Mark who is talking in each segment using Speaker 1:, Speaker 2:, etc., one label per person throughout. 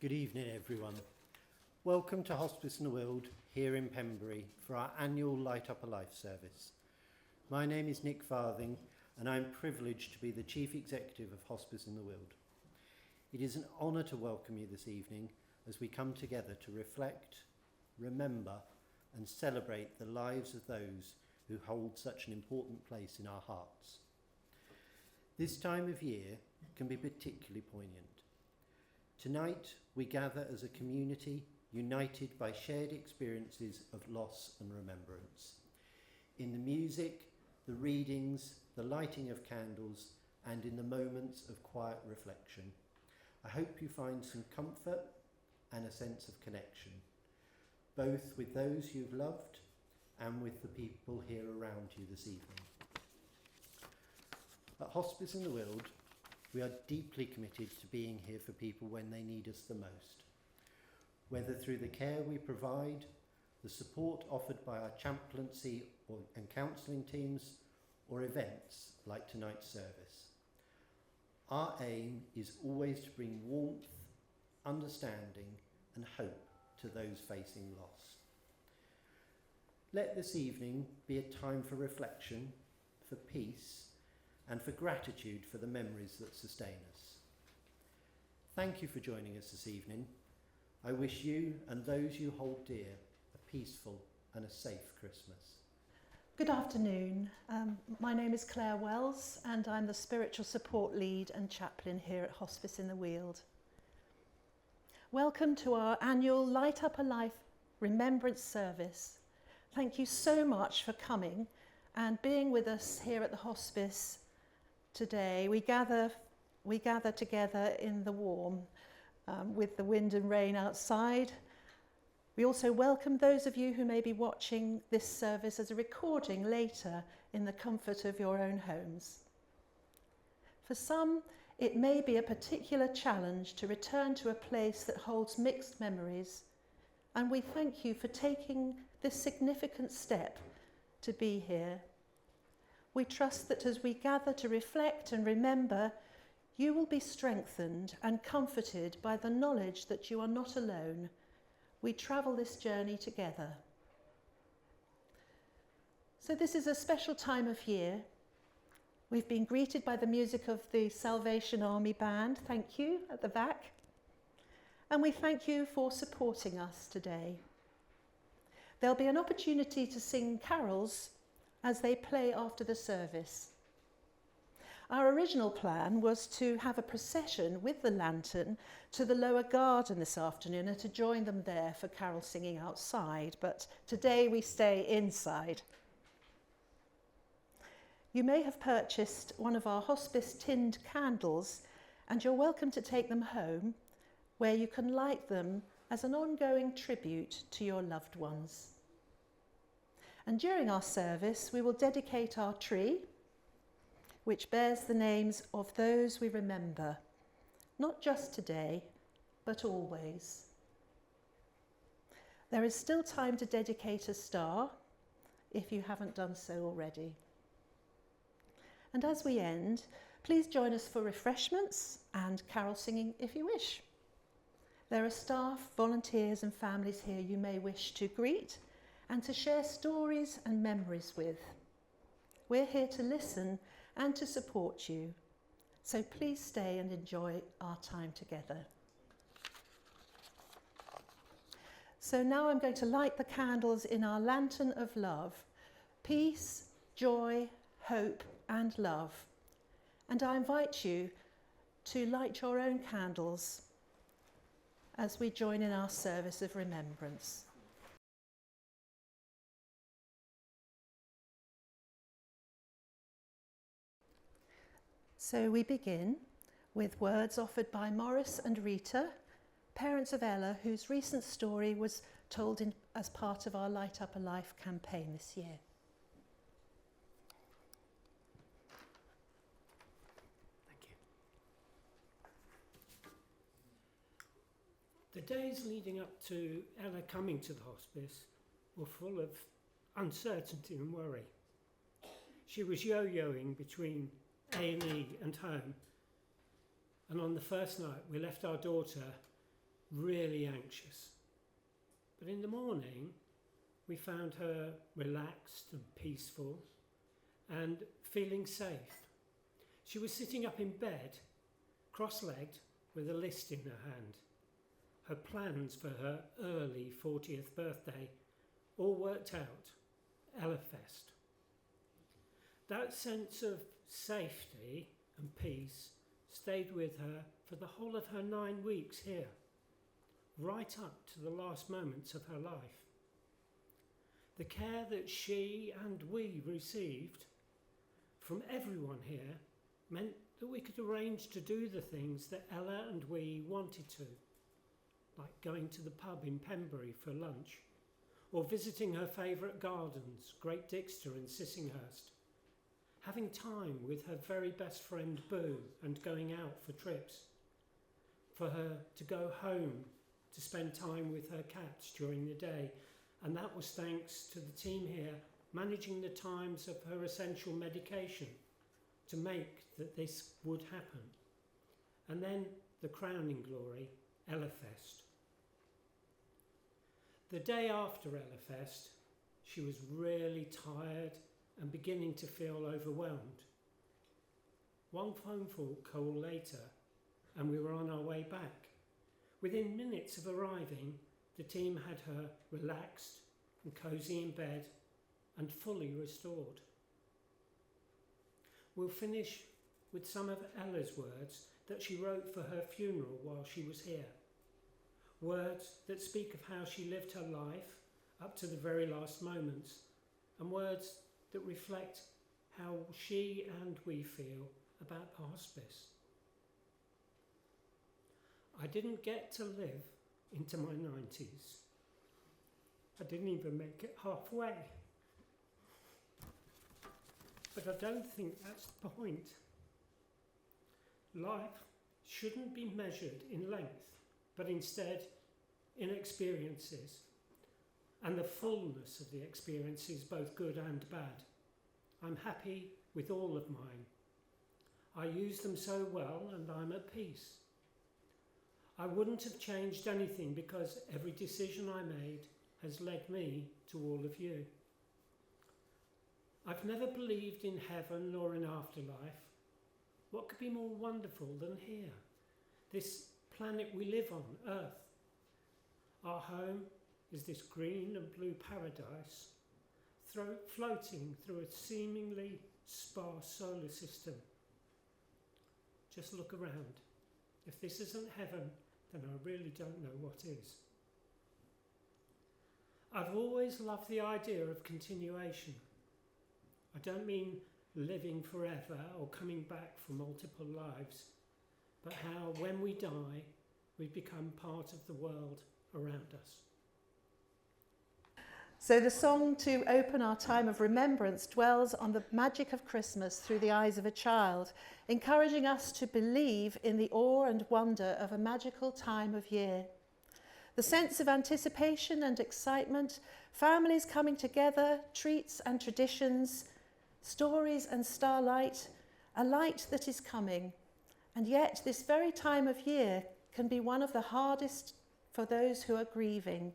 Speaker 1: Good evening, everyone. Welcome to Hospice in the Weald here in Pembury for our annual Light Up a Life service. My name is Nick Farthing and I'm privileged to be the Chief Executive of Hospice in the Weald. It is an honour to welcome you this evening as we come together to reflect, remember and celebrate the lives of those who hold such an important place in our hearts. This time of year can be particularly poignant. Tonight, we gather as a community united by shared experiences of loss and remembrance. In the music, the readings, the lighting of candles, and in the moments of quiet reflection, I hope you find some comfort and a sense of connection, both with those you've loved and with the people here around you this evening. At Hospice in the Weald, we are deeply committed to being here for people when they need us the most, whether through the care we provide, the support offered by our chaplaincy and counselling teams, or events like tonight's service. Our aim is always to bring warmth, understanding, and hope to those facing loss. Let this evening be a time for reflection, for peace, and for gratitude for the memories that sustain us. Thank you for joining us this evening. I wish you and those you hold dear a peaceful and a safe Christmas.
Speaker 2: Good afternoon. My name is Claire Wells and I'm the Spiritual Support Lead and Chaplain here at Hospice in the Weald. Welcome to our annual Light Up a Life Remembrance Service. Thank you so much for coming and being with us here at the Hospice today. We gather together in the warm with the wind and rain outside. We also welcome those of you who may be watching this service as a recording later in the comfort of your own homes. For some, it may be a particular challenge to return to a place that holds mixed memories, and we thank you for taking this significant step to be here. We trust that as we gather to reflect and remember, you will be strengthened and comforted by the knowledge that you are not alone. We travel this journey together. So this is a special time of year. We've been greeted by the music of the Salvation Army Band. Thank you at the back. And we thank you for supporting us today. There'll be an opportunity to sing carols as they play after the service. Our original plan was to have a procession with the lantern to the lower garden this afternoon and to join them there for carol singing outside, but today we stay inside. You may have purchased one of our hospice tinned candles and you're welcome to take them home where you can light them as an ongoing tribute to your loved ones. And during our service, we will dedicate our tree, which bears the names of those we remember, not just today, but always. There is still time to dedicate a star, if you haven't done so already. And as we end, please join us for refreshments and carol singing if you wish. There are staff, volunteers and families here you may wish to greet and to share stories and memories with. We're here to listen and to support you, so please stay and enjoy our time together. So now I'm going to light the candles in our lantern of love, peace, joy, hope and love. And I invite you to light your own candles as we join in our service of remembrance. So we begin with words offered by Maurice and Rita, parents of Ella, whose recent story was told as part of our Light Up a Life campaign this year.
Speaker 3: Thank you. The days leading up to Ella coming to the hospice were full of uncertainty and worry. She was yo-yoing between A&E and home, and on the first night we left our daughter really anxious. But in the morning, we found her relaxed and peaceful and feeling safe. She was sitting up in bed, cross-legged, with a list in her hand. Her plans for her early 40th birthday all worked out. Ellafest. That sense of safety and peace stayed with her for the whole of her 9 weeks here, right up to the last moments of her life. The care that she and we received from everyone here meant that we could arrange to do the things that Ella and we wanted to, like going to the pub in Pembury for lunch, or visiting her favourite gardens, Great Dixter and Sissinghurst, having time with her very best friend Boo and going out for trips, for her to go home to spend time with her cats during the day, and that was thanks to the team here managing the times of her essential medication to make that this would happen. And then the crowning glory, Ellafest. The day after Ellafest, she was really tired and beginning to feel overwhelmed. One phone call later, and we were on our way back. Within minutes of arriving, the team had her relaxed and cosy in bed and fully restored. We'll finish with some of Ella's words that she wrote for her funeral while she was here. Words that speak of how she lived her life up to the very last moments, and words that reflect how she and we feel about the hospice. I didn't get to live into my 90s. I didn't even make it halfway. But I don't think that's the point. Life shouldn't be measured in length, but instead in experiences, and the fullness of the experiences, both good and bad. I'm happy with all of mine. I use them so well, and I'm at peace. I wouldn't have changed anything because every decision I made has led me to all of you. I've never believed in heaven or in afterlife. What could be more wonderful than here? This planet we live on, Earth. Our home is this green and blue paradise, floating through a seemingly sparse solar system. Just look around. If this isn't heaven, then I really don't know what is. I've always loved the idea of continuation. I don't mean living forever or coming back for multiple lives, but how when we die, we become part of the world around us.
Speaker 2: So the song to open our time of remembrance dwells on the magic of Christmas through the eyes of a child, encouraging us to believe in the awe and wonder of a magical time of year. The sense of anticipation and excitement, families coming together, treats and traditions, stories and starlight, a light that is coming. And yet this very time of year can be one of the hardest for those who are grieving.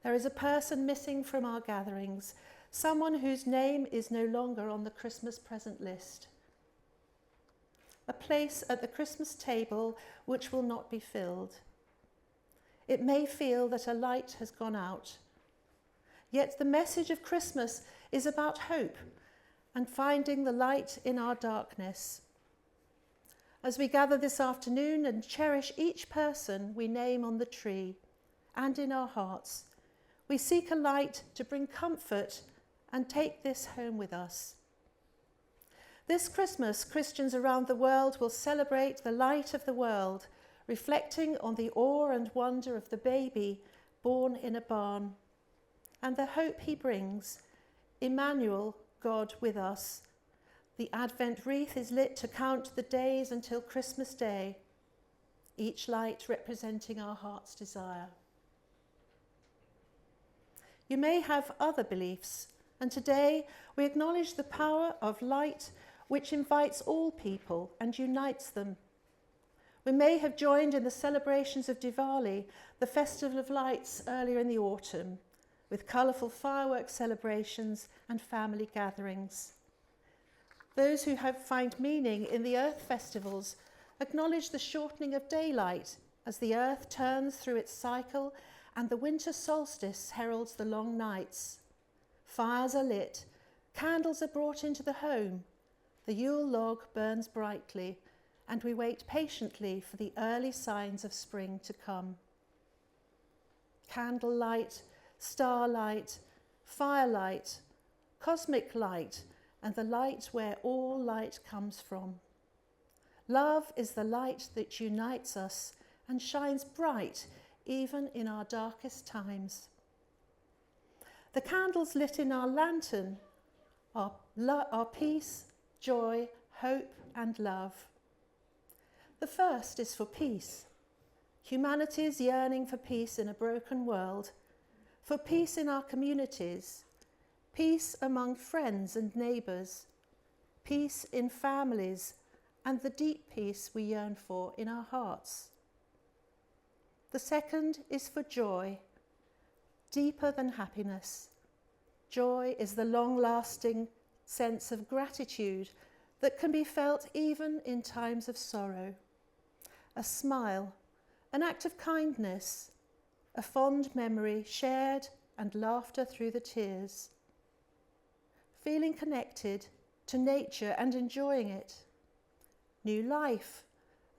Speaker 2: There is a person missing from our gatherings, someone whose name is no longer on the Christmas present list. A place at the Christmas table which will not be filled. It may feel that a light has gone out. Yet the message of Christmas is about hope and finding the light in our darkness. As we gather this afternoon and cherish each person we name on the tree and in our hearts, we seek a light to bring comfort and take this home with us. This Christmas, Christians around the world will celebrate the light of the world, reflecting on the awe and wonder of the baby born in a barn and the hope he brings, Emmanuel, God with us. The Advent wreath is lit to count the days until Christmas Day, each light representing our heart's desire. You may have other beliefs, and today we acknowledge the power of light which invites all people and unites them. We may have joined in the celebrations of Diwali, the festival of lights earlier in the autumn, with colourful fireworks celebrations and family gatherings. Those who find meaning in the earth festivals acknowledge the shortening of daylight as the earth turns through its cycle and the winter solstice heralds the long nights. Fires are lit, candles are brought into the home, the Yule log burns brightly, and we wait patiently for the early signs of spring to come. Candlelight, starlight, firelight, cosmic light, and the light where all light comes from. Love is the light that unites us and shines bright even in our darkest times. The candles lit in our lantern are peace, joy, hope, and love. The first is for peace. Humanity's yearning for peace in a broken world, for peace in our communities, peace among friends and neighbours, peace in families, and the deep peace we yearn for in our hearts. The second is for joy, deeper than happiness. Joy is the long-lasting sense of gratitude that can be felt even in times of sorrow. A smile, an act of kindness, a fond memory shared and laughter through the tears. Feeling connected to nature and enjoying it. New life,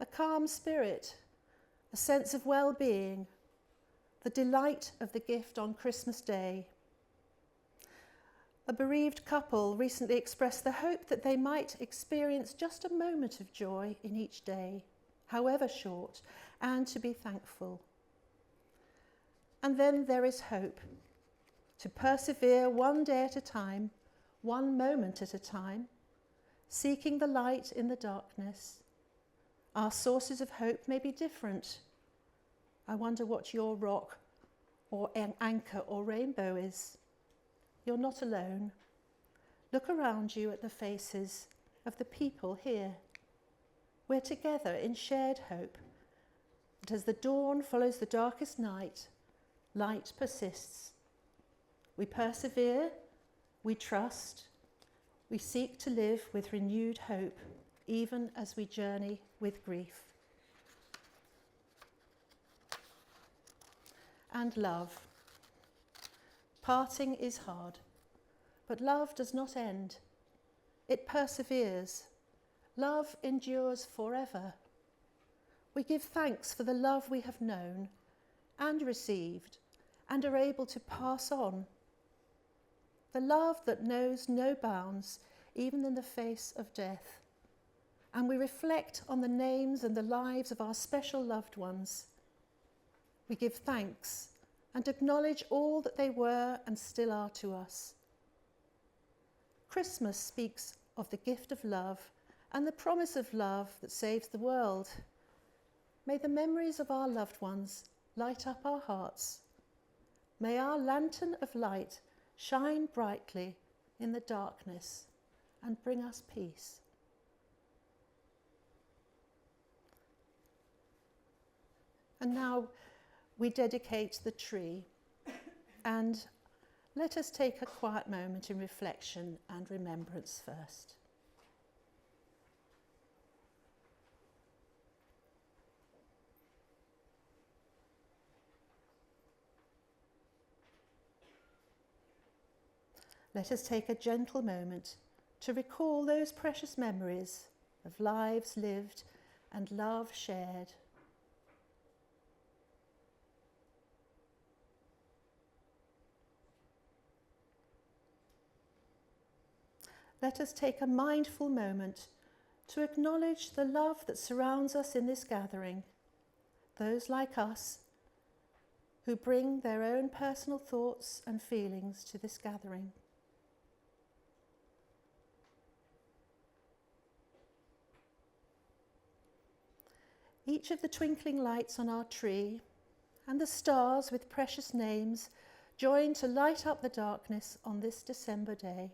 Speaker 2: a calm spirit, a sense of well-being, the delight of the gift on Christmas Day. A bereaved couple recently expressed the hope that they might experience just a moment of joy in each day, however short, and to be thankful. And then there is hope, to persevere one day at a time, one moment at a time, seeking the light in the darkness. Our sources of hope may be different. I wonder what your rock or anchor or rainbow is. You're not alone. Look around you at the faces of the people here. We're together in shared hope that as the dawn follows the darkest night, light persists. We persevere, we trust, we seek to live with renewed hope, even as we journey with grief. And love. Parting is hard, but love does not end. It perseveres. Love endures forever. We give thanks for the love we have known and received and are able to pass on. The love that knows no bounds, even in the face of death. And we reflect on the names and the lives of our special loved ones. We give thanks and acknowledge all that they were and still are to us. Christmas speaks of the gift of love and the promise of love that saves the world. May the memories of our loved ones light up our hearts. May our lantern of light shine brightly in the darkness and bring us peace. And now we dedicate the tree, and let us take a quiet moment in reflection and remembrance first. Let us take a gentle moment to recall those precious memories of lives lived and love shared. Let us take a mindful moment to acknowledge the love that surrounds us in this gathering, those like us who bring their own personal thoughts and feelings to this gathering. Each of the twinkling lights on our tree and the stars with precious names join to light up the darkness on this December day.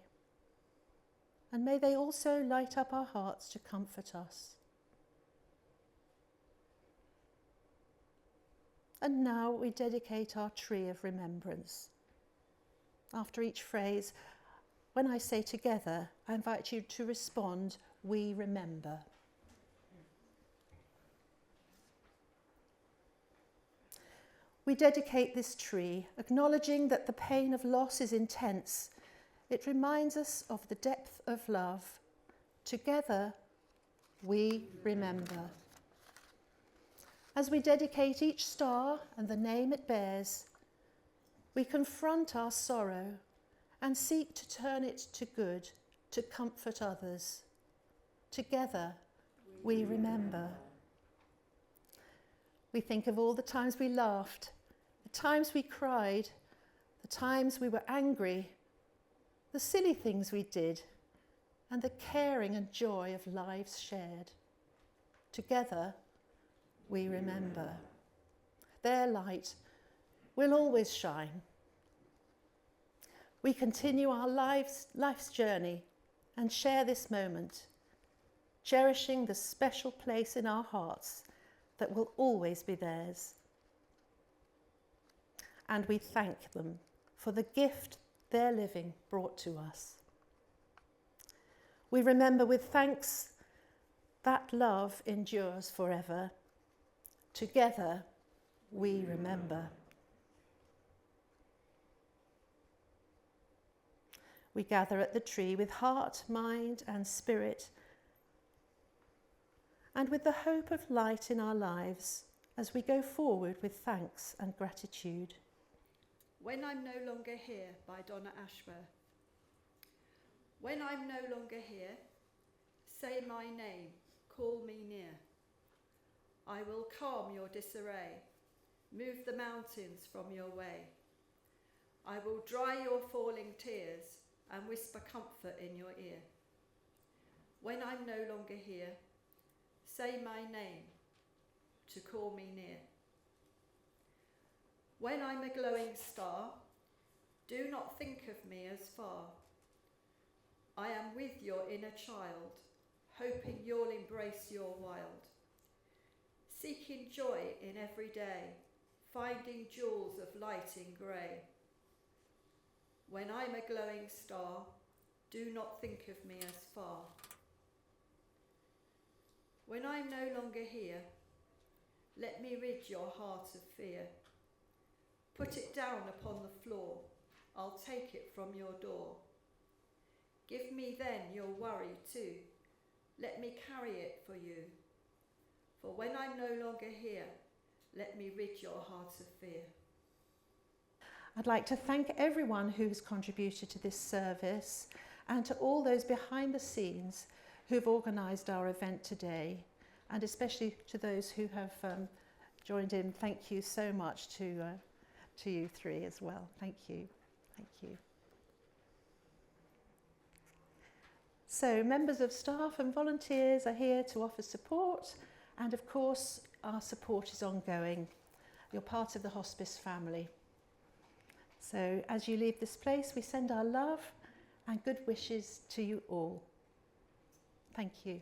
Speaker 2: And may they also light up our hearts to comfort us. And now we dedicate our tree of remembrance. After each phrase, when I say together, I invite you to respond, we remember. We dedicate this tree, acknowledging that the pain of loss is intense. It reminds us of the depth of love. Together, we remember. As we dedicate each star and the name it bears, we confront our sorrow and seek to turn it to good, to comfort others. Together, we remember. We think of all the times we laughed, the times we cried, the times we were angry, the silly things we did, and the caring and joy of lives shared. Together, we remember. Their light will always shine. We continue our life's journey and share this moment, cherishing the special place in our hearts that will always be theirs. And we thank them for the gift their living brought to us. We remember with thanks that love endures forever. Together, we remember. We gather at the tree with heart, mind, and spirit, and with the hope of light in our lives as we go forward with thanks and gratitude.
Speaker 4: When I'm no longer here, by Donna Ashworth. When I'm no longer here, say my name, call me near. I will calm your disarray, move the mountains from your way. I will dry your falling tears and whisper comfort in your ear. When I'm no longer here, say my name, to call me near. When I'm a glowing star, do not think of me as far. I am with your inner child, hoping you'll embrace your wild. Seeking joy in every day, finding jewels of light in grey. When I'm a glowing star, do not think of me as far. When I'm no longer here, let me rid your heart of fear. Put it down upon the floor, I'll take it from your door. Give me then your worry too, let me carry it for you. For when I'm no longer here, let me rid your heart of fear.
Speaker 2: I'd like to thank everyone who has contributed to this service and to all those behind the scenes who've organised our event today, and especially to those who have joined in. Thank you so much to you three as well. Thank you. Thank you. So members of staff and volunteers are here to offer support, and of course our support is ongoing. You're part of the hospice family. So as you leave this place, we send our love and good wishes to you all. Thank you.